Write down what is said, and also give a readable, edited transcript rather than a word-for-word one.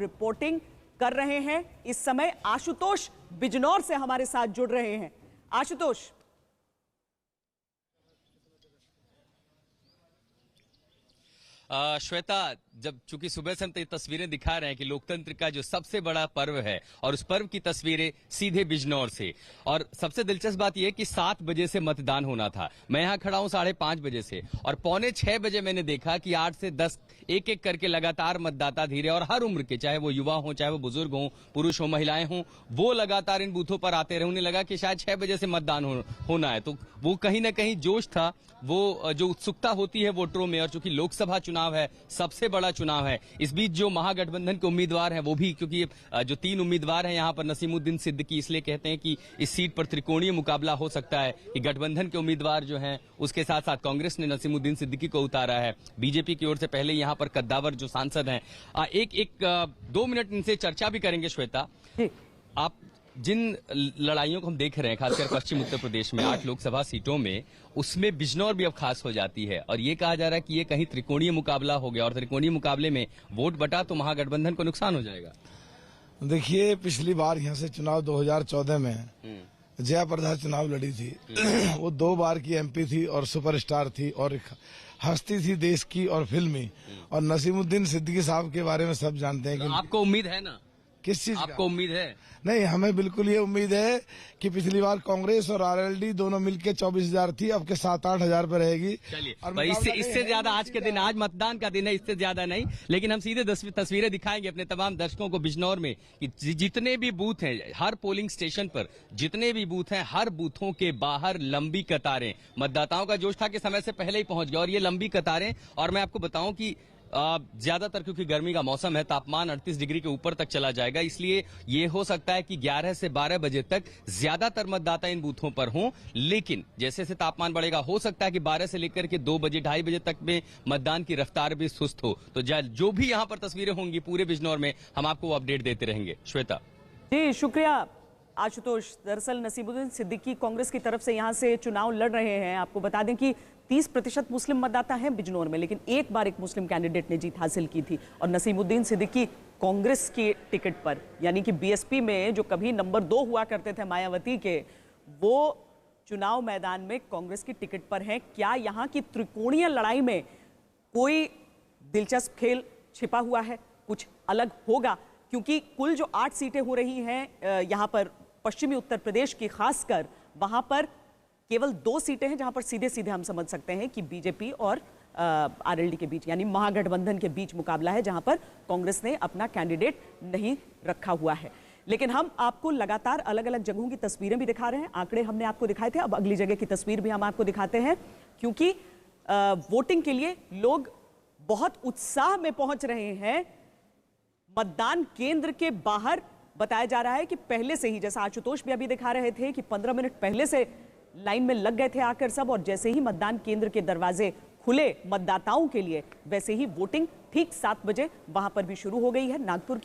Reporting कर रहे हैं। इस समय आशुतोष बिजनौर से हमारे साथ जुड़ रहे हैं। आशुतोष, श्वेता, जब चूंकि सुबह से हम तस्वीरें दिखा रहे हैं कि लोकतंत्र का जो सबसे बड़ा पर्व है और उस पर्व की तस्वीरें सीधे बिजनौर से, और सबसे दिलचस्प बात यह कि 7 बजे से मतदान होना था। मैं यहां खड़ा हूं 5:30 बजे से, और 5:45 बजे मैंने देखा कि 8 से 10 एक एक करके लगातार मतदाता धीरे, और हर उम्र के, चाहे वो युवा हो, चाहे वो बुजुर्ग हो, पुरुष हो, महिलाएं हों, वो लगातार इन बूथों पर आते रहे। उन्हें लगा कि शायद 6 बजे से मतदान होना है, तो वो कहीं ना कहीं जोश था, वो जो उत्सुकता होती है वोटरों में। और चूंकि लोकसभा चुनाव है, सबसे बड़ा चुनाव है, इस बीच जो महागठबंधन के उम्मीदवार हैं वो भी, क्योंकि जो 3 उम्मीदवार हैं यहाँ पर, नसीमुद्दीन सिद्दीकी, इसलिए कहते हैं कि इस सीट पर त्रिकोणीय मुकाबला हो सकता है कि गठबंधन के उम्मीदवार जो हैं, उसके साथ साथ कांग्रेस ने नसीमुद्दीन सिद्दीकी को उतारा है, बीजेपी की ओर से पहले यहाँ पर कद्दावर जो सांसद हैं। 2 मिनट इनसे चर्चा भी करेंगे। श्वेता, आप जिन लड़ाइयों को हम देख रहे हैं, खासकर पश्चिम उत्तर प्रदेश में 8 लोकसभा सीटों में, उसमें बिजनौर भी अब खास हो जाती है, और ये कहा जा रहा है कि ये कहीं त्रिकोणीय मुकाबला हो गया, और त्रिकोणीय मुकाबले में वोट बटा तो महागठबंधन को नुकसान हो जाएगा। देखिए, पिछली बार यहाँ से चुनाव 2014 में जयाप्रदा चुनाव लड़ी थी। वो 2 बार की एमपी थी और सुपरस्टार थी और हस्ती थी देश की और फिल्मी। और नसीमुद्दीन सिद्दीकी साहब के बारे में सब जानते हैं कि आपको उम्मीद है ना? किस चीज आपको उम्मीद है? नहीं, हमें बिल्कुल ये उम्मीद है कि पिछली बार कांग्रेस और आरएलडी दोनों मिलके 24,000 थी, अब के 7-8 हजार पे रहेगी। चलिए, इससे ज्यादा आज के दिन, आज मतदान का दिन है, इससे ज्यादा नहीं, लेकिन हम सीधे तस्वीरें दिखाएंगे अपने तमाम दर्शकों को बिजनौर में कि जितने भी बूथ हैं, हर पोलिंग स्टेशन पर जितने भी बूथ हैं, हर बूथों के बाहर लंबी कतारें। मतदाताओं का जोश था कि समय से पहले ही पहुंच गया, और ये लंबी कतारें। और मैं आपको बताऊं कि ज्यादातर, क्योंकि गर्मी का मौसम है, तापमान 38 डिग्री के ऊपर तक चला जाएगा, इसलिए ये हो सकता है कि 11 से 12 बजे तक ज्यादातर मतदाता इन बूथों पर हों। लेकिन जैसे जैसे तापमान बढ़ेगा, हो सकता है कि 12 से लेकर के 2 बजे, 2:30 बजे तक में मतदान की रफ्तार भी सुस्त हो। तो जो भी यहां पर तस्वीरें होंगी पूरे बिजनौर में, हम आपको अपडेट देते रहेंगे। श्वेता जी, शुक्रिया आशुतोष। दरअसल नसीमुद्दीन सिद्दीकी कांग्रेस की तरफ से यहां से चुनाव लड़ रहे हैं। आपको बता दें कि 30% मुस्लिम मतदाता हैं बिजनौर में, लेकिन एक बार एक मुस्लिम कैंडिडेट ने जीत हासिल की थी, और नसीमुद्दीन सिद्दीकी कांग्रेस के टिकट पर, यानी कि बीएसपी में जो कभी नंबर 2 हुआ करते थे मायावती के, वो चुनाव मैदान में कांग्रेस की टिकट पर हैं। क्या यहाँ की त्रिकोणीय लड़ाई में कोई दिलचस्प खेल छिपा हुआ है? कुछ अलग होगा? क्योंकि कुल जो 8 सीटें हो रही हैं यहाँ पर पश्चिमी उत्तर प्रदेश की, खासकर वहां पर केवल 2 सीटें हैं जहां पर सीधे सीधे हम समझ सकते हैं कि बीजेपी और आरएलडी के बीच, यानी महागठबंधन के बीच मुकाबला है, जहां पर कांग्रेस ने अपना कैंडिडेट नहीं रखा हुआ है। लेकिन हम आपको लगातार अलग अलग जगहों की तस्वीरें भी दिखा रहे हैं। आंकड़े हमने आपको दिखाए थे, अब अगली जगह की तस्वीर भी हम आपको दिखाते हैं, क्योंकि वोटिंग के लिए लोग बहुत उत्साह में पहुंच रहे हैं। मतदान केंद्र के बाहर बताया जा रहा है कि पहले से ही, जैसा आशुतोष भी अभी दिखा रहे थे, कि 15 मिनट पहले से लाइन में लग गए थे आकर सब, और जैसे ही मतदान केंद्र के दरवाजे खुले मतदाताओं के लिए, वैसे ही वोटिंग ठीक 7 बजे वहां पर भी शुरू हो गई है। नागपुर की